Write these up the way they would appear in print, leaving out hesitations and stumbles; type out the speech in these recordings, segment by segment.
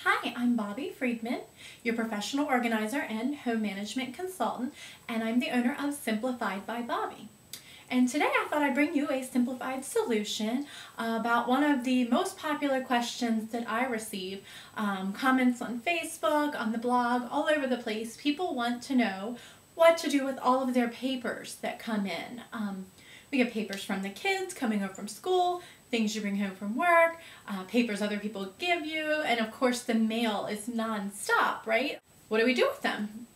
Hi, I'm Bobby Friedman, your professional organizer and home management consultant, and I'm the owner of Simplified by Bobby. And today I thought I'd bring you a simplified solution about one of the most popular questions that I receive. Comments on Facebook, on the blog, all over the place. People want to know what to do with all of their papers that come in. We get papers from the kids coming home from school, things you bring home from work, papers other people give you, and of course the mail is non-stop, right? What do we do with them?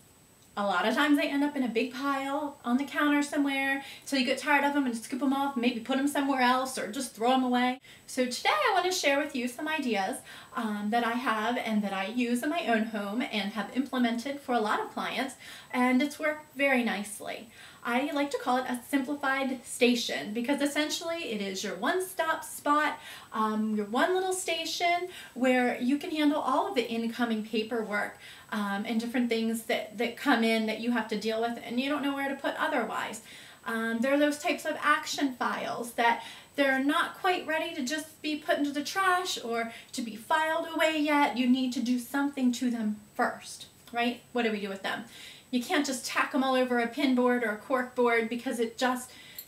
A lot of times they end up in a big pile on the counter somewhere until you get tired of them and scoop them off, maybe put them somewhere else or just throw them away. So today I want to share with you some ideas that I have and that I use in my own home and have implemented for a lot of clients, and it's worked very nicely. I like to call it a simplified station because essentially it is your one-stop spot, your one little station where you can handle all of the incoming paperwork and different things that come in that you have to deal with and you don't know where to put otherwise. There are those types of action files that they're not quite ready to just be put into the trash or to be filed away yet. You need to do something to them first, right? What do we do with them? You can't just tack them all over a pin board or a cork board because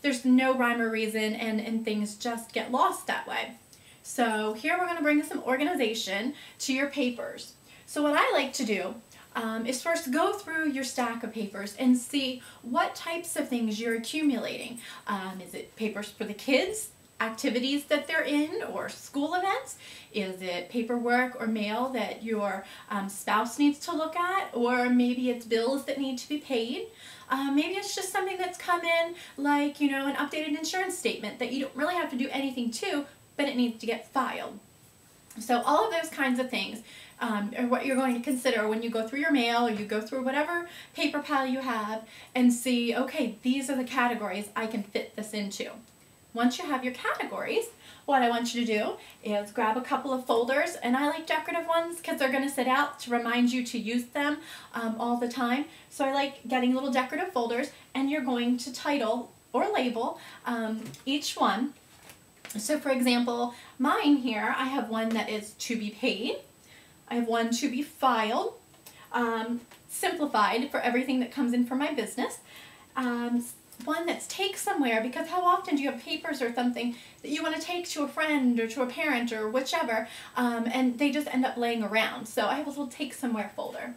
there's no rhyme or reason and things just get lost that way. So here we're going to bring some organization to your papers. So what I like to do is first go through your stack of papers and see what types of things you're accumulating. Is it papers for the kids, activities that they're in, or school events? Is it paperwork or mail that your spouse needs to look at, or maybe it's bills that need to be paid? Maybe it's just something that's come in like, an updated insurance statement that you don't really have to do anything to, but it needs to get filed. So all of those kinds of things are what you're going to consider when you go through your mail or you go through whatever paper pile you have and see, okay, these are the categories I can fit this into. Once you have your categories, what I want you to do is grab a couple of folders, and I like decorative ones because they're going to sit out to remind you to use them all the time. So I like getting little decorative folders, and you're going to title or label each one. So for example, mine here, I have one that is to be paid. I have one to be filed, simplified for everything that comes in for my business. One that's take somewhere, because how often do you have papers or something that you want to take to a friend or to a parent or whichever, and they just end up laying around. So I have a little take somewhere folder.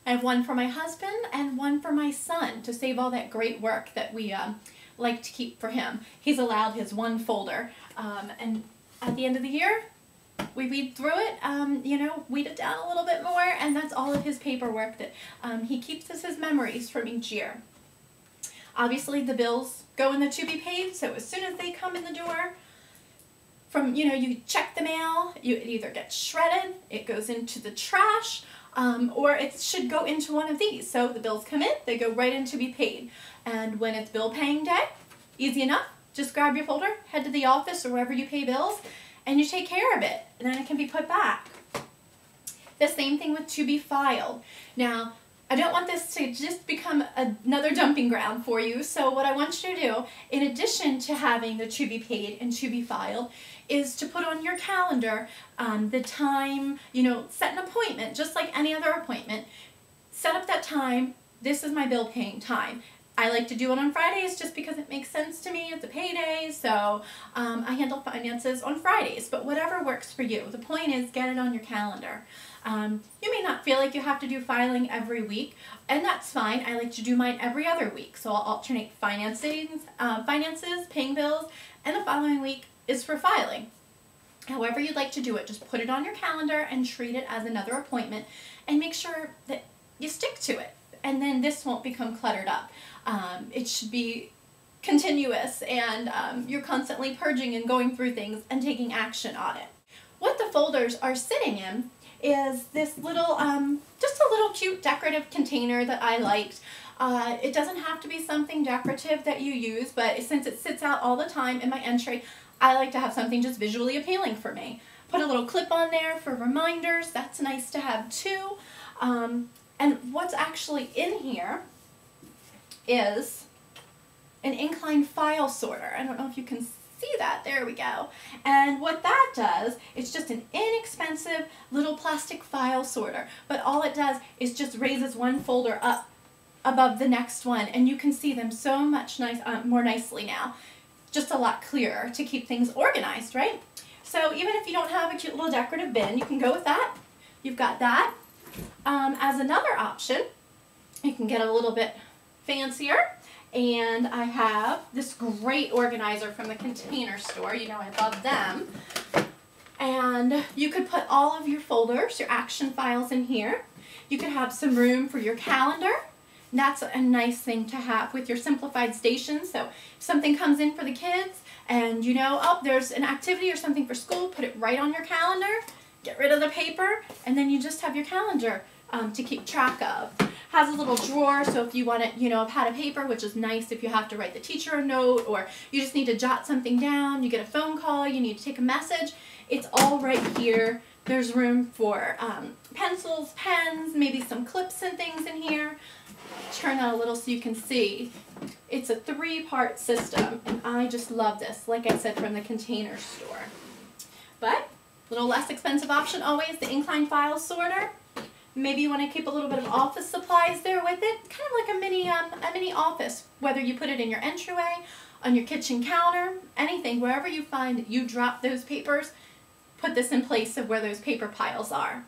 I have one for my husband and one for my son to save all that great work that we like to keep for him. He's allowed his one folder, and at the end of the year, we read through it, weed it down a little bit more, and that's all of his paperwork that he keeps as his memories from each year. Obviously, the bills go in the to be paid, so as soon as they come in the door, you check the mail, it either gets shredded, it goes into the trash, or it should go into one of these. So the bills come in, they go right in to be paid. And when it's bill paying day, easy enough, just grab your folder, head to the office or wherever you pay bills, and you take care of it, and then it can be put back. The same thing with to be filed. Now, I don't want this to just become another dumping ground for you, so what I want you to do, in addition to having the to be paid and to be filed, is to put on your calendar the time, set an appointment, just like any other appointment. Set up that time. This is my bill paying time. I like to do it on Fridays just because it makes sense to me. It's a payday, so I handle finances on Fridays, but whatever works for you. The point is, get it on your calendar. You may not feel like you have to do filing every week, and that's fine. I like to do mine every other week, so I'll alternate finances, paying bills, and the following week is for filing. However you'd like to do it, just put it on your calendar and treat it as another appointment, and make sure that you stick to it, and then this won't become cluttered up. It should be continuous, and you're constantly purging and going through things and taking action on it. What the folders are sitting in is this little, just a little cute decorative container that I liked. It doesn't have to be something decorative that you use, but since it sits out all the time in my entry, I like to have something just visually appealing for me. Put a little clip on there for reminders. That's nice to have too. And what's actually in here is an inclined file sorter. I don't know if you can see that. There we go. And what that does, it's just an inexpensive little plastic file sorter, but all it does is just raises one folder up above the next one, and you can see them so much more nicely now. Just a lot clearer to keep things organized, right? So even if you don't have a cute little decorative bin, you can go with that. You've got that. As another option, you can get a little bit fancier, and I have this great organizer from the Container Store. You know I love them. And you could put all of your folders, your action files in here. You could have some room for your calendar. That's a nice thing to have with your simplified station. So if something comes in for the kids and you know, oh, there's an activity or something for school, put it right on your calendar, get rid of the paper, and then you just have your calendar to keep track of. Has a little drawer, so if you want it, you know, a pad of paper, which is nice if you have to write the teacher a note or you just need to jot something down, you get a phone call, you need to take a message, it's all right here. There's room for pencils, pens, maybe some clips and things in here. Turn that a little so you can see. It's a 3-part system, and I just love this, like I said, from the Container Store. But a little less expensive option always, the incline file sorter. Maybe you want to keep a little bit of office supplies there with it, kind of like a mini office, whether you put it in your entryway, on your kitchen counter, anything, wherever you find that you drop those papers, put this in place of where those paper piles are.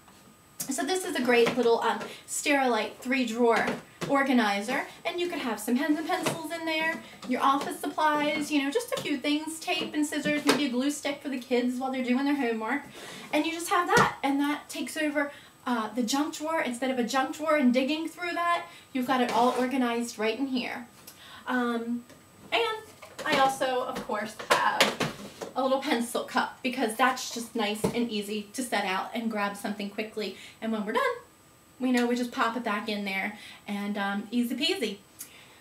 So this is a great little Sterilite 3-drawer organizer, and you could have some pens and pencils in there, your office supplies, you know, just a few things, tape and scissors, maybe a glue stick for the kids while they're doing their homework, and you just have that, and that takes over the junk drawer. Instead of a junk drawer and digging through that, you've got it all organized right in here. And I also, of course, have a little pencil cup, because that's just nice and easy to set out and grab something quickly, and when we're done, we know we just pop it back in there, and easy peasy.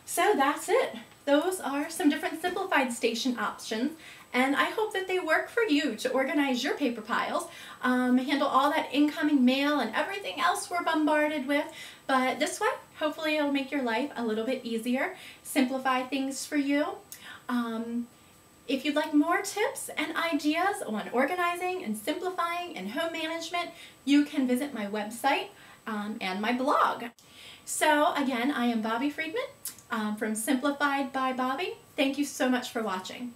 So that's it. Those are some different simplified station options, and I hope that they work for you to organize your paper piles, handle all that incoming mail and everything else we're bombarded with, but this way, hopefully it'll make your life a little bit easier, simplify things for you. If you'd like more tips and ideas on organizing and simplifying and home management, you can visit my website and my blog. So again, I am Bobby Friedman from Simplified by Bobby. Thank you so much for watching.